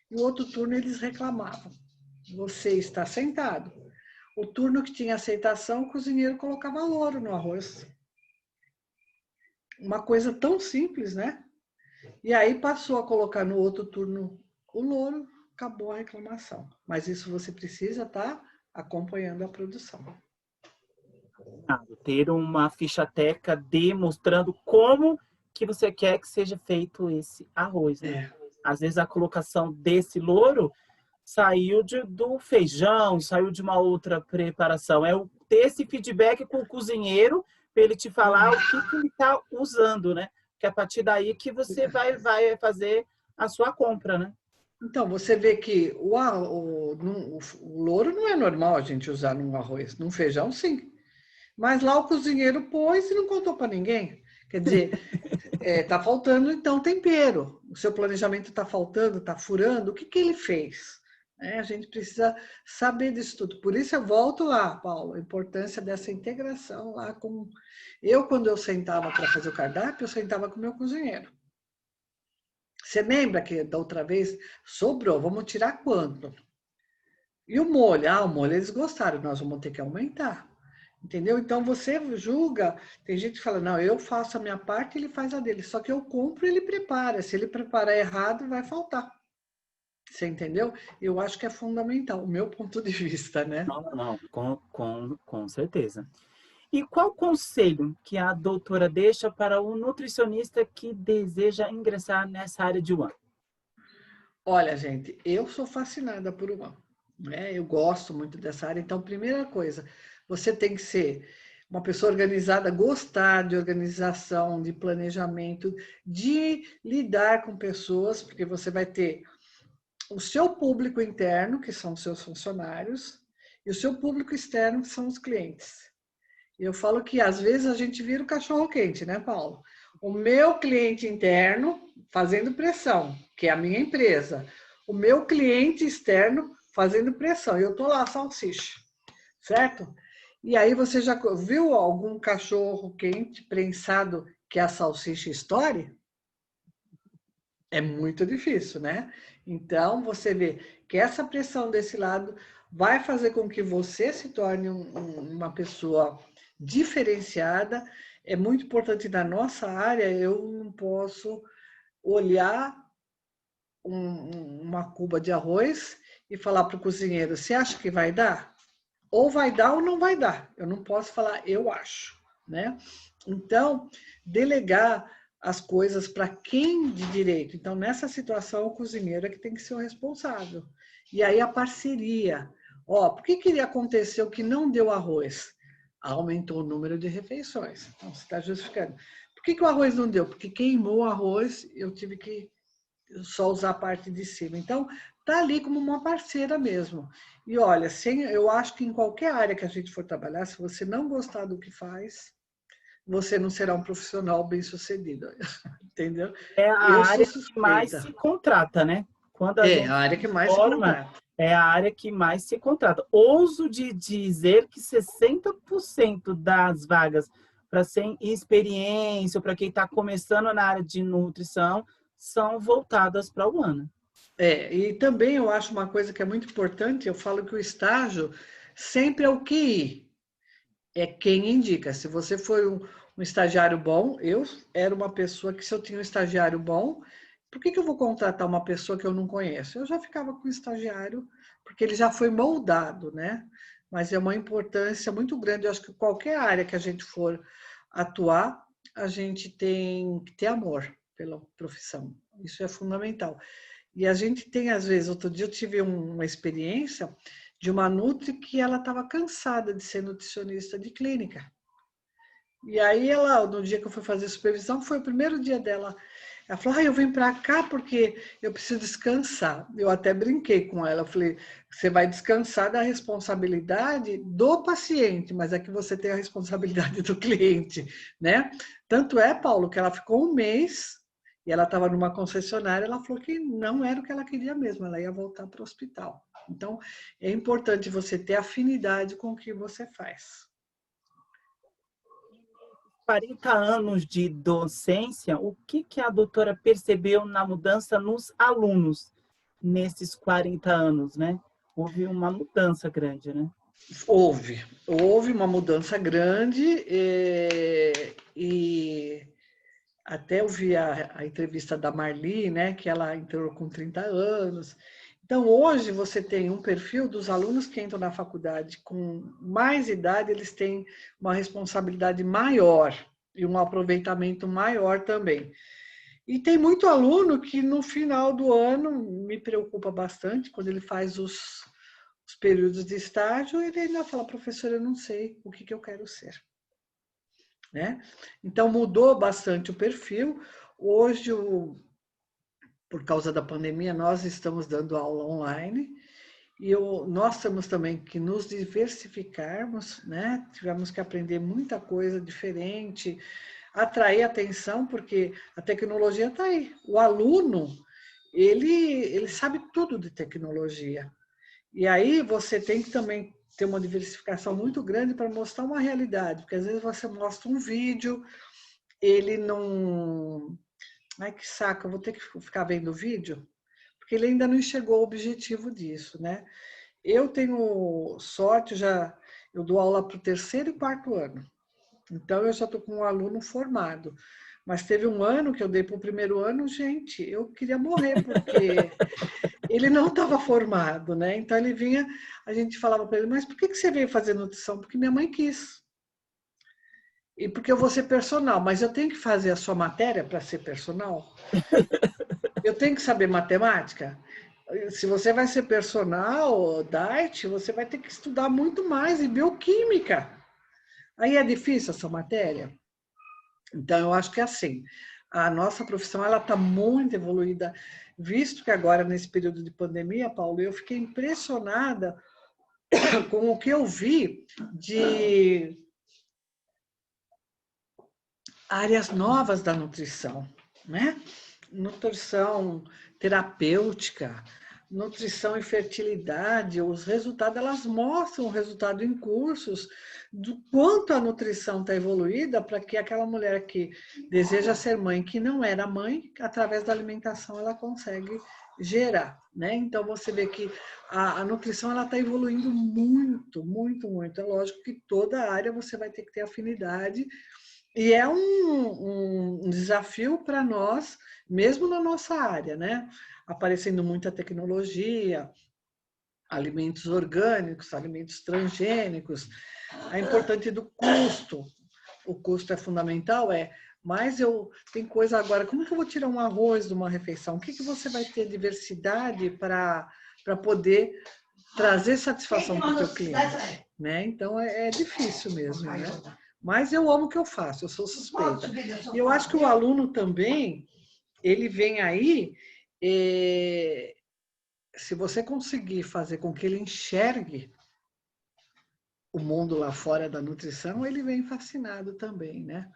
e o outro turno eles reclamavam. Você está sentado. O turno que tinha aceitação, o cozinheiro colocava louro no arroz. Uma coisa tão simples, né? E aí passou a colocar no outro turno o louro, acabou a reclamação. Mas isso você precisa estar acompanhando a produção. Ter uma ficha técnica demonstrando como que você quer que seja feito esse arroz, né? Às vezes a colocação desse louro saiu do feijão, saiu de uma outra preparação. Ter esse feedback com o cozinheiro para ele te falar o que ele está usando, né? Que é a partir daí que você vai fazer a sua compra, né? Então, você vê que o louro não é normal a gente usar num arroz, num feijão, sim. Mas lá o cozinheiro pôs e não contou para ninguém. Quer dizer, está faltando, então, tempero. O seu planejamento está faltando, está furando. O que, que ele fez? A gente precisa saber disso tudo. Por isso, eu volto lá, Paulo, a importância dessa integração lá com... quando eu sentava para fazer o cardápio, eu sentava com o meu cozinheiro. Você lembra que da outra vez sobrou? Vamos tirar quanto? E o molho? O molho eles gostaram, nós vamos ter que aumentar. Entendeu? Então você julga, tem gente que fala, não, eu faço a minha parte, ele faz a dele. Só que eu compro, ele prepara. Se ele preparar errado, vai faltar. Você entendeu? Eu acho que é fundamental, o meu ponto de vista, né? Não, com certeza. E qual conselho que a doutora deixa para o nutricionista que deseja ingressar nessa área de One? Olha, gente, eu sou fascinada por One, né? Eu gosto muito dessa área. Então, primeira coisa, você tem que ser uma pessoa organizada, gostar de organização, de planejamento, de lidar com pessoas, porque você vai ter o seu público interno, que são os seus funcionários, e o seu público externo, que são os clientes. Eu falo que às vezes a gente vira o cachorro quente, né, Paulo? O meu cliente interno fazendo pressão, que é a minha empresa. O meu cliente externo fazendo pressão. E eu tô lá, salsicha, certo? E aí você já viu algum cachorro quente prensado que a salsicha estoure? É muito difícil, né? Então, você vê que essa pressão desse lado vai fazer com que você se torne uma pessoa diferenciada. É muito importante na nossa área, eu não posso olhar uma cuba de arroz e falar para o cozinheiro, você acha que vai dar? Ou vai dar ou não vai dar. Eu não posso falar, eu acho, né? Então, delegar as coisas para quem de direito. Então, nessa situação, o cozinheiro é que tem que ser o responsável. E aí a parceria. Por que aconteceu que não deu arroz? Aumentou o número de refeições. Então, você está justificando. Por que o arroz não deu? Porque queimou o arroz, eu tive que só usar a parte de cima. Então, tá ali como uma parceira mesmo. E olha, eu acho que em qualquer área que a gente for trabalhar, se você não gostar do que faz, você não será um profissional bem-sucedido. Entendeu? É a Eu sou área que mais suspeita. se contrata, né? Quando a A gente área que se mais se forma, contrata. é a área que mais se contrata. Ouso de dizer que 60% das vagas para sem experiência, para quem está começando na área de nutrição, são voltadas para o ano. E também eu acho uma coisa que é muito importante, eu falo que o estágio sempre é o QI, é quem indica. Se você for um estagiário bom, eu era uma pessoa que se eu tinha um estagiário bom, por que eu vou contratar uma pessoa que eu não conheço? Eu já ficava com o estagiário, porque ele já foi moldado, né? Mas é uma importância muito grande. Eu acho que qualquer área que a gente for atuar, a gente tem que ter amor pela profissão. Isso é fundamental. E a gente tem, às vezes, outro dia eu tive uma experiência de uma nutri que ela estava cansada de ser nutricionista de clínica. E aí ela, no dia que eu fui fazer supervisão, foi o primeiro dia dela. Ela falou, eu vim para cá porque eu preciso descansar. Eu até brinquei com ela, eu falei, você vai descansar da responsabilidade do paciente, mas é que você tem a responsabilidade do cliente, né? Tanto é, Paulo, que ela ficou um mês e ela estava numa concessionária, ela falou que não era o que ela queria mesmo, ela ia voltar para o hospital. Então, é importante você ter afinidade com o que você faz. 40 anos de docência, o que a doutora percebeu na mudança nos alunos nesses 40 anos, né? Houve uma mudança grande, né? Houve uma mudança grande e até eu vi a entrevista da Marli, né, que ela entrou com 30 anos. Então, hoje você tem um perfil dos alunos que entram na faculdade com mais idade, eles têm uma responsabilidade maior e um aproveitamento maior também. E tem muito aluno que no final do ano me preocupa bastante, quando ele faz os períodos de estágio, ele ainda fala, professora, eu não sei o que eu quero ser. Né? Então, mudou bastante o perfil. Hoje, por causa da pandemia, nós estamos dando aula online e nós temos também que nos diversificarmos, né? Tivemos que aprender muita coisa diferente. atrair atenção, porque a tecnologia está aí. O aluno, ele sabe tudo de tecnologia. E aí você tem que também ter uma diversificação muito grande para mostrar uma realidade, porque às vezes você mostra um vídeo, ele não... Ai, que saco, eu vou ter que ficar vendo o vídeo, porque ele ainda não enxergou o objetivo disso, né? Eu tenho sorte, eu dou aula para o 3º e 4º ano, então eu já estou com um aluno formado. Mas teve um ano que eu dei para o 1º ano, gente, eu queria morrer, porque ele não estava formado, né? Então ele vinha, a gente falava para ele, mas por que você veio fazer nutrição? Porque minha mãe quis. E porque eu vou ser personal, mas eu tenho que fazer a sua matéria para ser personal? Eu tenho que saber matemática? Se você vai ser personal, DART, você vai ter que estudar muito mais em bioquímica. Aí é difícil essa matéria? Então, eu acho que é assim, a nossa profissão ela está muito evoluída, visto que agora, nesse período de pandemia, Paulo, eu fiquei impressionada com o que eu vi de áreas novas da nutrição, né? Nutrição terapêutica, nutrição e fertilidade, os resultados, elas mostram o resultado em cursos do quanto a nutrição está evoluída para que aquela mulher que deseja ser mãe, que não era mãe, através da alimentação ela consegue gerar, né? Então você vê que a nutrição ela está evoluindo muito, muito, muito. É lógico que toda área você vai ter que ter afinidade e é um desafio para nós, mesmo na nossa área, né? Aparecendo muita tecnologia, alimentos orgânicos, alimentos transgênicos, a importante do custo. O custo é fundamental, mas tem coisa agora, como que eu vou tirar um arroz de uma refeição? O que você vai ter diversidade para poder trazer satisfação para o teu cliente, né? Então é difícil mesmo, né? Mas eu amo o que eu faço, eu sou suspeita. E eu acho que o aluno também, ele vem aí, se você conseguir fazer com que ele enxergue o mundo lá fora da nutrição, ele vem fascinado também, né?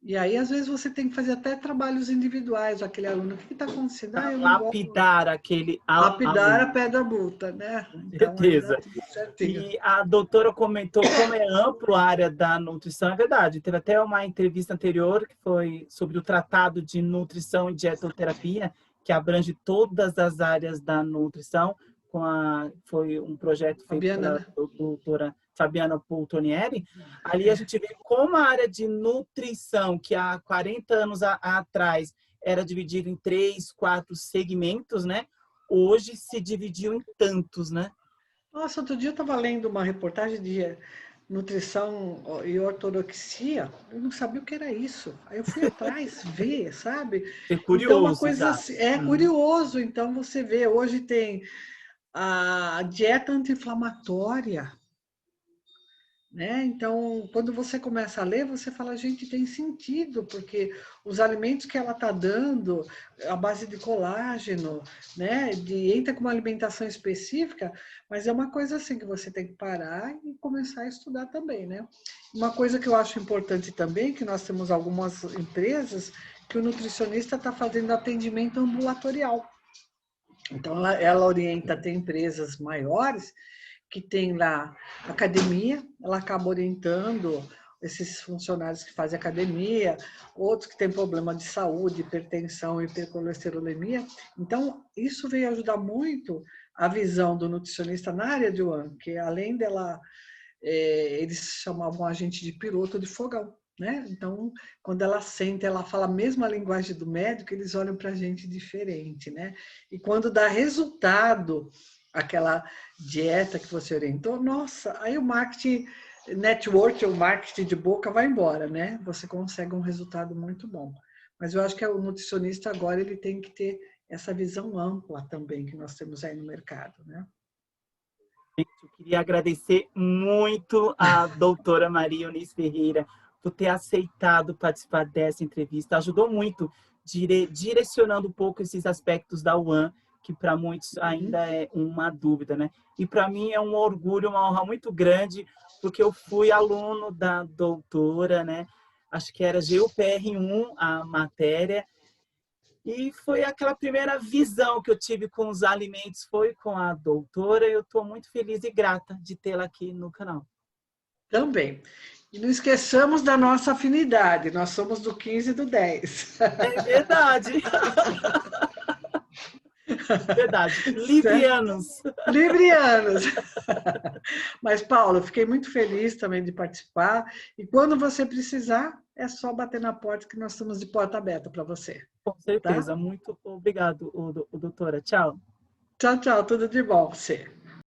E aí, às vezes, você tem que fazer até trabalhos individuais, aquele aluno, o que está acontecendo? Ah, eu não gosto. Lapidar aquele Lapidar a aluno. pedra bruta, né? Com Então, aí dá certeza. tudo certinho. E a doutora comentou como é amplo a área da nutrição, é verdade. Teve até uma entrevista anterior que foi sobre o Tratado de Nutrição e Dietoterapia, que abrange todas as áreas da nutrição, foi um projeto feito Fabiana, pela né? doutora Fabiana Poltonieri. Ali a gente vê como a área de nutrição, que há 40 anos atrás era dividida em 3, 4 segmentos, né? Hoje se dividiu em tantos, né? Nossa, outro dia eu estava lendo uma reportagem de nutrição e ortodoxia, eu não sabia o que era isso. Aí eu fui atrás ver, sabe? É Então, uma curioso coisa já. assim, é curioso. Então, você vê, hoje tem a dieta anti-inflamatória, né? Então, quando você começa a ler, você fala, gente, tem sentido, porque os alimentos que ela está dando, a base de colágeno, né? Entra com uma alimentação específica, mas é uma coisa assim que você tem que parar e começar a estudar também, né? Uma coisa que eu acho importante também, que nós temos algumas empresas que o nutricionista está fazendo atendimento ambulatorial. Então, ela orienta, tem empresas maiores que tem lá academia, ela acaba orientando esses funcionários que fazem academia, outros que têm problema de saúde, hipertensão, hipercolesterolemia. Então, isso veio ajudar muito a visão do nutricionista na área de UAN, que além dela, eles chamavam a gente de piloto de fogão, né? Então, quando ela senta, ela fala a mesma linguagem do médico, eles olham para a gente diferente, né? E quando dá resultado, aquela dieta que você orientou, nossa, aí o marketing network, o marketing de boca vai embora, né? Você consegue um resultado muito bom. Mas eu acho que o nutricionista agora ele tem que ter essa visão ampla também que nós temos aí no mercado, né? Gente, eu queria agradecer muito a doutora Maria Eunice Ferreira por ter aceitado participar dessa entrevista. Ajudou muito, direcionando um pouco esses aspectos da UAN, que para muitos ainda é uma dúvida, né? E para mim é um orgulho, uma honra muito grande, porque eu fui aluno da doutora, né? acho que era GUPR1 a matéria. E foi aquela primeira visão que eu tive com os alimentos, foi com a doutora. Eu estou muito feliz e grata de tê-la aqui no canal. Também. E não esqueçamos da nossa afinidade, nós somos do 15 e do 10. É verdade. Verdade. Librianos. Librianos. Mas, Paulo, eu fiquei muito feliz também de participar. E quando você precisar, é só bater na porta que nós estamos de porta aberta para você. Com certeza. Tá? Muito obrigado, doutora. Tchau. Tchau, tchau. Tudo de bom para você.